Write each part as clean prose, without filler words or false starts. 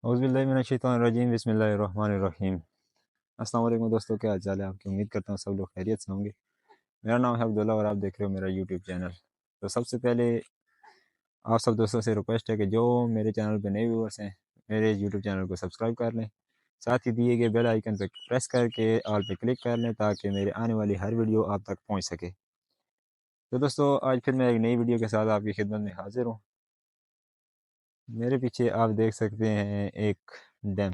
औज़ुबिल्लाहिमिनश्शैतानिर्रजीम बिस्मिल्लाहिर्रहमानिर्रहीम। अस्सलाम वालेकुम दोस्तों, क्या हाल चाल है आपकी। उम्मीद करता हूँ सब लोग खैरियत से होंगे। मेरा नाम है अब्दुल्ला और आप देख रहे हो मेरा यूट्यूब चैनल। तो सबसे पहले आप सब दोस्तों से रिक्वेस्ट है कि जो मेरे चैनल पे नए व्यूअर्स हैं मेरे यूट्यूब चैनल को सब्सक्राइब कर लें, साथ ही दिए गए बेल आइकन पर प्रेस करके ऑल पे क्लिक कर लें ताकि मेरे आने वाली हर वीडियो आप तक पहुँच सके। तो दोस्तों आज फिर मैं एक नई वीडियो के साथ आपकी खिदमत में हाजिर हूँ। मेरे पीछे आप देख सकते हैं एक डैम।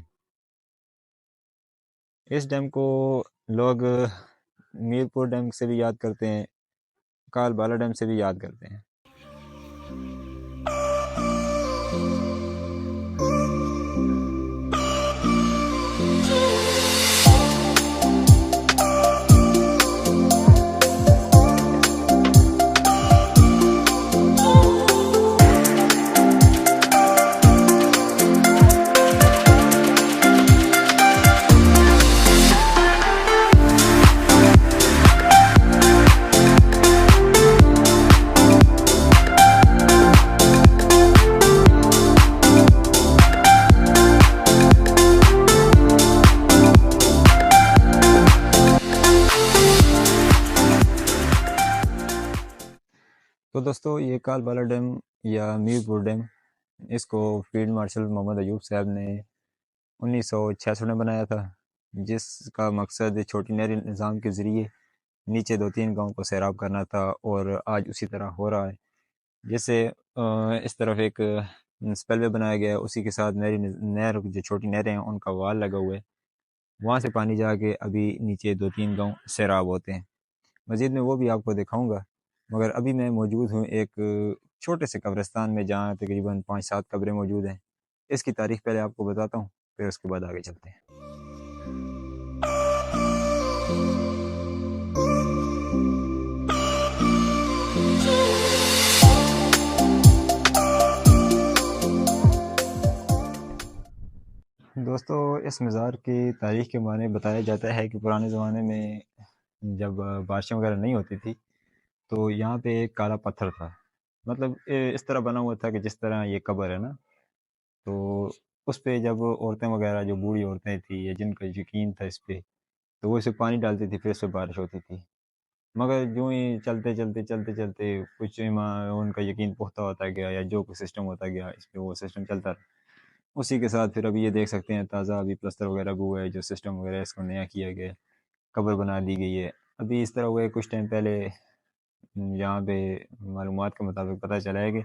इस डैम को लोग मीरपुर डैम से भी याद करते हैं, काल बाला डैम से भी याद करते हैं। तो दोस्तों ये काल बाला डैम या मीरपुर डैम, इसको फील्ड मार्शल मोहम्मद अयूब साहब ने 1966 में बनाया था, जिसका मकसद छोटी नहरी निज़ाम के ज़रिए नीचे 2-3 गांव को सैराब करना था और आज उसी तरह हो रहा है। जैसे इस तरफ एक स्पेलवे बनाया गया है, उसी के साथ नहर जो छोटी नहरें हैं उनका वाल लगा हुआ है, वहाँ से पानी जाके अभी नीचे 2-3 गांव सैराब होते हैं। मज़ीद में वो भी आपको दिखाऊंगा, मगर अभी मैं मौजूद हूँ एक छोटे से कब्रिस्तान में जहाँ तकरीबन 5-7 कब्रें मौजूद हैं। इसकी तारीख पहले आपको बताता हूँ, फिर उसके बाद आगे चलते हैं। दोस्तों इस मज़ार की तारीख के बारे में बताया जाता है कि पुराने ज़माने में जब बारिशें वगैरह नहीं होती थी तो यहाँ पे एक काला पत्थर था, मतलब इस तरह बना हुआ था कि जिस तरह ये कब्र है ना, तो उस पे जब औरतें वगैरह जो बूढ़ी औरतें थी या जिनका यकीन था इस पे, तो वो इसे पानी डालती थी, फिर इस पे बारिश होती थी। मगर यूं ही चलते चलते कुछ उनका यकीन पुख्ता होता गया या जो कुछ सिस्टम होता गया इस पे वो सिस्टम चलता रहा। उसी के साथ फिर अभी ये देख सकते हैं ताज़ा अभी प्लस्तर वगैरह हुआ है, जो सिस्टम वगैरह इसको नया किया गया है, कब्र बना दी गई है। अभी इस तरह हुआ है, कुछ टाइम पहले यहाँ पे मालूमात के मुताबिक पता चला है कि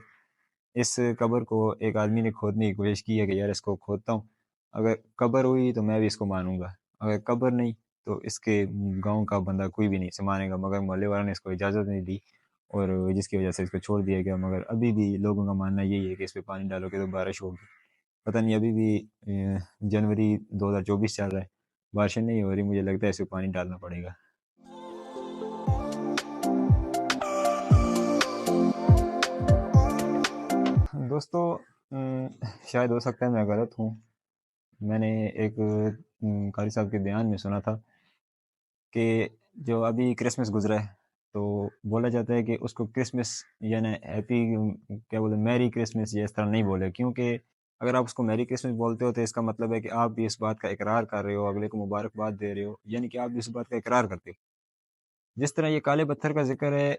इस कब्र को एक आदमी ने खोदने की कोशिश की है कि यार इसको खोदता हूँ, अगर कब्र हुई तो मैं भी इसको मानूंगा, अगर कब्र नहीं तो इसके गांव का बंदा कोई भी नहीं इसे मानेगा। मगर मोहल्ले वालों ने इसको इजाज़त नहीं दी और जिसकी वजह से इसको छोड़ दिया गया। मगर अभी भी लोगों का मानना यही है कि इस पे पानी डालोगे तो बारिश होगी। पता नहीं, अभी भी जनवरी 2024 चल रहा है, बारिशें नहीं हो रही, मुझे लगता है इस पे पानी डालना पड़ेगा। दोस्तों शायद हो सकता है मैं गलत हूँ। मैंने एक कारी साहब के बयान में सुना था कि जो अभी क्रिसमस गुजरा है तो बोला जाता है कि उसको क्रिसमस यानी हैप्पी क्या बोले मैरी क्रिसमस या इस तरह नहीं बोले, क्योंकि अगर आप उसको मैरी क्रिसमस बोलते हो तो इसका मतलब है कि आप भी इस बात का इकरार कर रहे हो, अगले को मुबारकबाद दे रहे हो, यानी कि आप भी इस बात का इकरार करते हो। जिस तरह ये काले पत्थर का जिक्र है,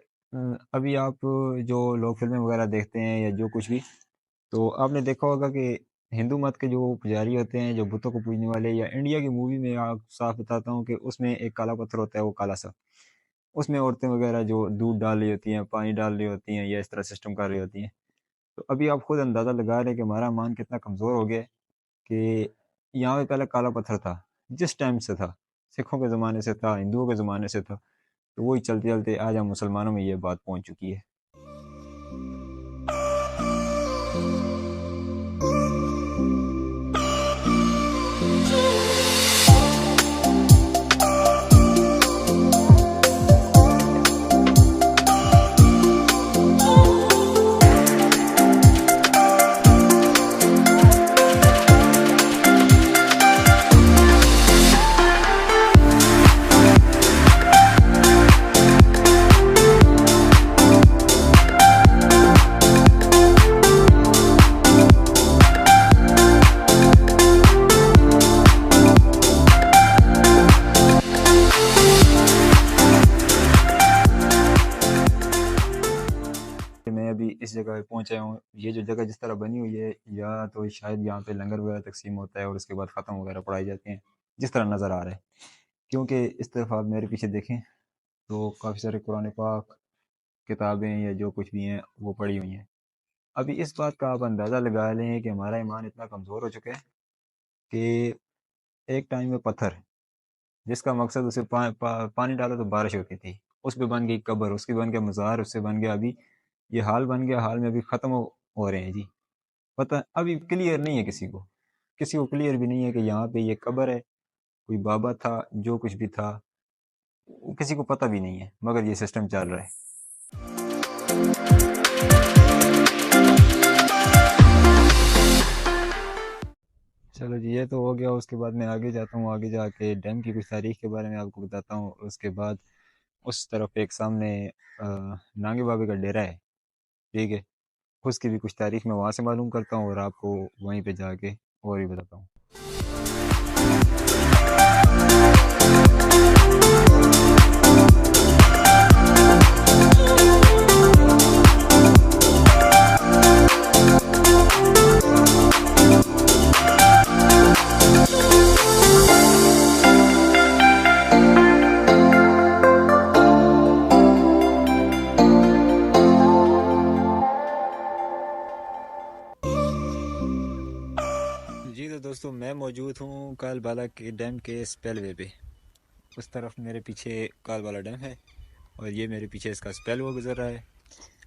अभी आप जो लोग फिल्में वगैरह देखते हैं या जो कुछ भी, तो आपने देखा होगा कि हिंदू मत के जो पुजारी होते हैं, जो बुतों को पूजने वाले, या इंडिया की मूवी में आप साफ बताता हूँ कि उसमें एक काला पत्थर होता है, वो काला सा, उसमें औरतें वगैरह जो दूध डाल रही होती हैं, पानी डाल रही होती हैं या इस तरह सिस्टम कर रही होती हैं। तो अभी आप खुद अंदाज़ा लगा रहे हैं कि हमारा ईमान कितना कमज़ोर हो गया है कि यहाँ पे पहले काला पत्थर था, जिस टाइम से था, सिखों के ज़माने से था, हिंदुओं के ज़माने से था, तो वही चलते चलते आज हम मुसलमानों में ये बात पहुँच चुकी है। जगह पहुँचे हों। ये जो जगह जिस तरह बनी हुई है, या तो शायद यहाँ पे लंगर वगैरह तकसीम होता है और उसके बाद ख़त्म वगैरह पढ़ाई जाती हैं, जिस तरह नज़र आ रहा है। क्योंकि इस तरफ आप मेरे पीछे देखें तो काफ़ी सारे कुरान पाक, किताबें या जो कुछ भी हैं वो पड़ी हुई हैं। अभी इस बात का आप अंदाज़ा लगा लें कि हमारा ईमान इतना कमज़ोर हो चुका है कि एक टाइम में पत्थर, जिसका मकसद उसे पानी डालो तो बारिश होती थी, उस पे बन गई कब्र, उसके बन गया मज़ार, उससे बन गया अभी ये हाल बन गया, हाल में अभी ख़त्म हो रहे हैं जी। पता अभी क्लियर नहीं है किसी को क्लियर भी नहीं है कि यहाँ पे ये कब्र है, कोई बाबा था, जो कुछ भी था, किसी को पता भी नहीं है, मगर ये सिस्टम चल रहा है। चलो जी, ये तो हो गया। उसके बाद मैं आगे जाता हूँ, आगे जाके डैम की कुछ तारीख के बारे में आपको बताता हूँ। उसके बाद उस तरफ एक सामने नांगे बाबे का डेरा है, ठीक है, उसकी भी कुछ तारीख मैं वहाँ से मालूम करता हूँ और आपको वहीं पे जाके और भी बताता हूँ। जी तो दोस्तों, मैं मौजूद हूँ कालबाला के डैम के स्पेलवे पे। उस तरफ मेरे पीछे कालबाला डैम है और ये मेरे पीछे इसका स्पेलवे गुजर रहा है।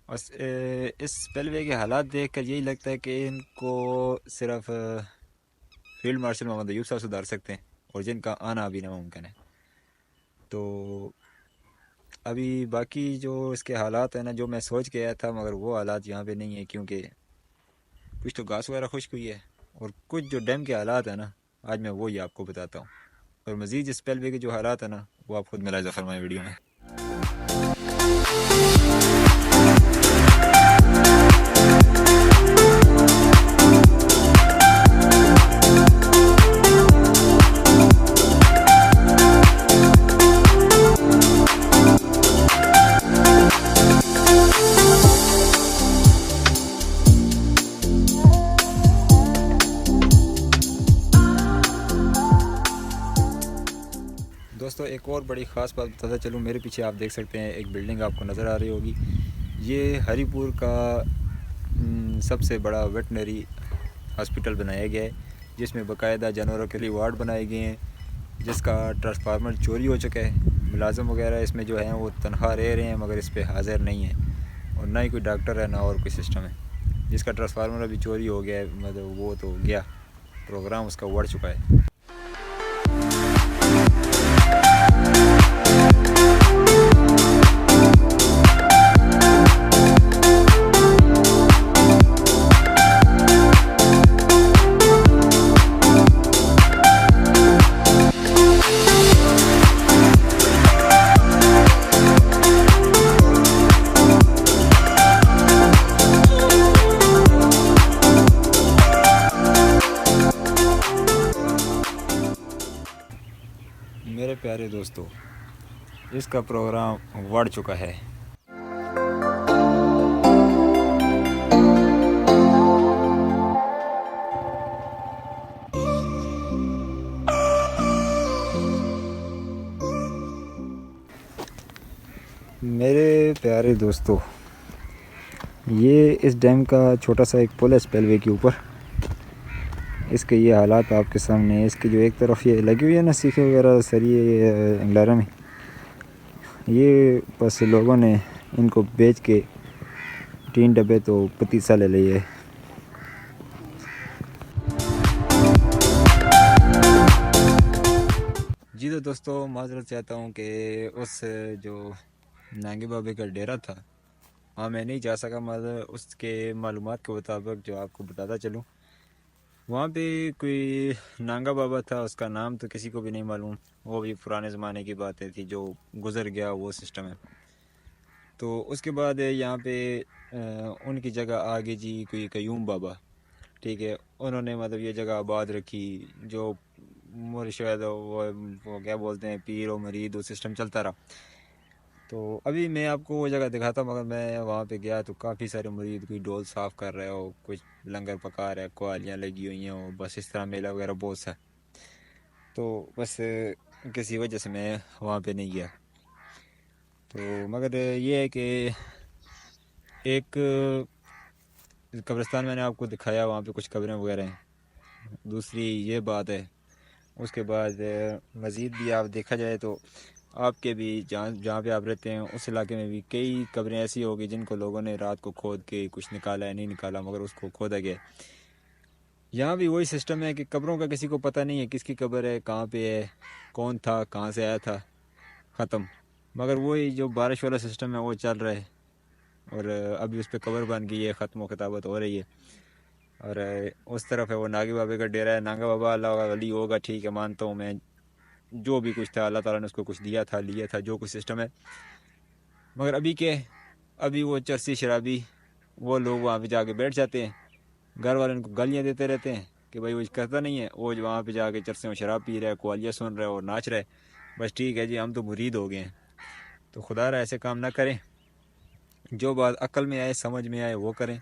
और इस स्पेलवे के हालात देख कर यही लगता है कि इनको सिर्फ फील्ड मार्शल मोहम्मद अयूब साहब सुधार सकते हैं और जिनका आना अभी नामुमकिन है। तो अभी बाकी जो इसके हालात हैं ना, जो मैं सोच के आया था, मगर वो हालात यहाँ पे नहीं है, क्योंकि कुछ तो घास वगैरह खुश्क हुई है और कुछ जो डैम के हालात हैं ना, आज मैं वो ही आपको बताता हूँ। और मज़ीद इस स्पेलवे के जो हालात है ना, वो आप खुद मुलाहिज़ा फरमाएं वीडियो में। दोस्तों, एक और बड़ी ख़ास बात बताता चलूँ। मेरे पीछे आप देख सकते हैं एक बिल्डिंग आपको नज़र आ रही होगी। ये हरीपुर का सबसे बड़ा वेटनरी हॉस्पिटल बनाया गया है, जिसमें बाकायदा जानवरों के लिए वार्ड बनाए गए हैं, जिसका ट्रांसफार्मर चोरी हो चुका है। मुलाजिम वगैरह इसमें जो हैं वो तनख्वाह ले रहे हैं, मगर इस पर हाजिर नहीं है और ना ही कोई डॉक्टर है, ना और कोई सिस्टम है। जिसका ट्रांसफार्मर अभी चोरी हो गया है, मतलब वो तो गया, प्रोग्राम उसका उड़ चुका है। मेरे प्यारे दोस्तों, इसका प्रोग्राम बढ़ चुका है। मेरे प्यारे दोस्तों, ये इस डैम का छोटा सा एक पुल है स्पेलवे के ऊपर। इसके ये हालात आपके सामने है। इसकी जो एक तरफ ये लगी हुई है ना सीखे वगैरह सरिये अंगलारा में, ये बस लोगों ने इनको बेच के 3 डब्बे तो पतीसा ले लिए। जी तो दोस्तों, माजरत चाहता हूँ कि उस जो नांगे बाबे का डेरा था, हाँ मैं नहीं जा सका, मगर उसके मालूमात के मुताबिक जो आपको बताता चलूँ, वहाँ पे कोई नांगा बाबा था, उसका नाम तो किसी को भी नहीं मालूम। वो भी पुराने ज़माने की बातें थी, जो गुज़र गया वो सिस्टम है। तो उसके बाद यहाँ पे उनकी जगह आ गई जी कोई कयूम बाबा, ठीक है। उन्होंने मतलब ये जगह आबाद रखी, जो मुर्शद वो क्या बोलते हैं, पीर और मरीद, वो सिस्टम चलता रहा। तो अभी मैं आपको वो जगह दिखाता हूँ, मगर मैं वहाँ पे गया तो काफ़ी सारे मुरीद कोई डोल साफ़ कर रहे हो, कुछ लंगर पका रहे, कवालियाँ लगी हुई हैं, और बस इस तरह मेला वगैरह बहुत सा। तो बस किसी वजह से मैं वहाँ पे नहीं गया। तो मगर ये है कि एक कब्रिस्तान मैंने आपको दिखाया, वहाँ पे कुछ कब्रें वगैरह हैं। दूसरी ये बात है, उसके बाद मज़ीद भी आप देखा जाए तो आपके भी जहाँ जहाँ पे आप रहते हैं उस इलाके में भी कई कब्रें ऐसी होगी जिनको लोगों ने रात को खोद के कुछ निकाला है, नहीं निकाला, मगर उसको खोदा गया। यहाँ भी वही सिस्टम है कि कब्रों का किसी को पता नहीं है किसकी कब्र है, कहाँ पे है, कौन था, कहाँ से आया था, ख़त्म। मगर वही जो बारिश वाला सिस्टम है वो चल रहा है, और अभी उस पर कब्र बन गई है, ख़त्म किताबत हो रही है। और उस तरफ है वो नागी बाबे का डेरा है। नागा बाबा अल्लाह का वली होगा, ठीक है, मानता हूँ मैं। जो भी कुछ था अल्लाह ताला ने उसको कुछ दिया था, लिया था, जो कुछ सिस्टम है। मगर अभी के अभी वो चरसी शराबी वो लोग वहाँ पे जाके बैठ जाते हैं, घर वाले उनको गालियाँ देते रहते हैं कि भाई वो करता नहीं है, वो वहाँ पे जाके चरसे में शराब पी रहा है, कवालियाँ सुन रहा है और नाच रहा है। बस ठीक है जी, हम तो मुरीद हो गए हैं। तो खुदा रहा ऐसे काम ना करें, जो बात अक्ल में आए, समझ में आए, वो करें।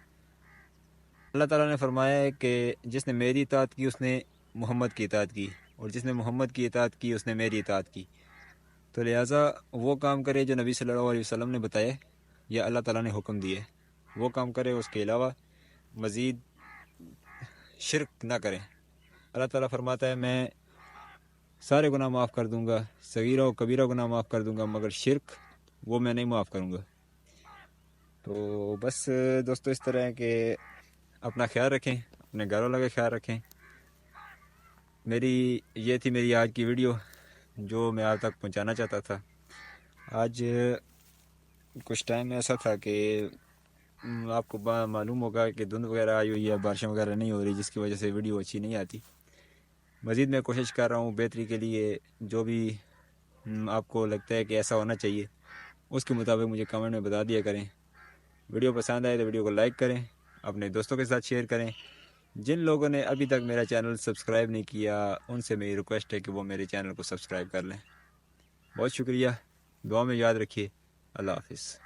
अल्लाह ताला ने फरमाया है कि जिसने मेरी इताअत की उसने मोहम्मद की इताअत की, और जिसने मोहम्मद की इताअत की उसने मेरी इताअत की। तो लिहाजा वो काम करे जो नबी सल्लल्लाहु अलैहि वसल्लम ने बताया या अल्लाह ताला ने हुक्म दिए, वो काम करे। उसके अलावा मज़ीद शिरक ना करें। अल्लाह ताला फरमाता है मैं सारे गुनाह माफ़ कर दूंगा, सगीरा और कबीरा गुनाह माफ़ कर दूंगा, मगर शिरक वो मैं नहीं माफ़ करूंगा। तो बस दोस्तों, इस तरह है कि अपना ख्याल रखें, अपने घर वालों का ख्याल रखें। ये थी मेरी आज की वीडियो जो मैं आप तक पहुंचाना चाहता था। आज कुछ टाइम ऐसा था कि आपको मालूम होगा कि धुंध वगैरह आई हुई है, बारिशें वगैरह नहीं हो रही, जिसकी वजह से वीडियो अच्छी नहीं आती। मज़ीद मैं कोशिश कर रहा हूँ बेहतरी के लिए। जो भी आपको लगता है कि ऐसा होना चाहिए, उसके मुताबिक मुझे कमेंट में बता दिया करें। वीडियो पसंद आए तो वीडियो को लाइक करें, अपने दोस्तों के साथ शेयर करें। जिन लोगों ने अभी तक मेरा चैनल सब्सक्राइब नहीं किया, उनसे मेरी रिक्वेस्ट है कि वो मेरे चैनल को सब्सक्राइब कर लें। बहुत शुक्रिया, दुआ में याद रखिए। अल्लाह हाफिज़।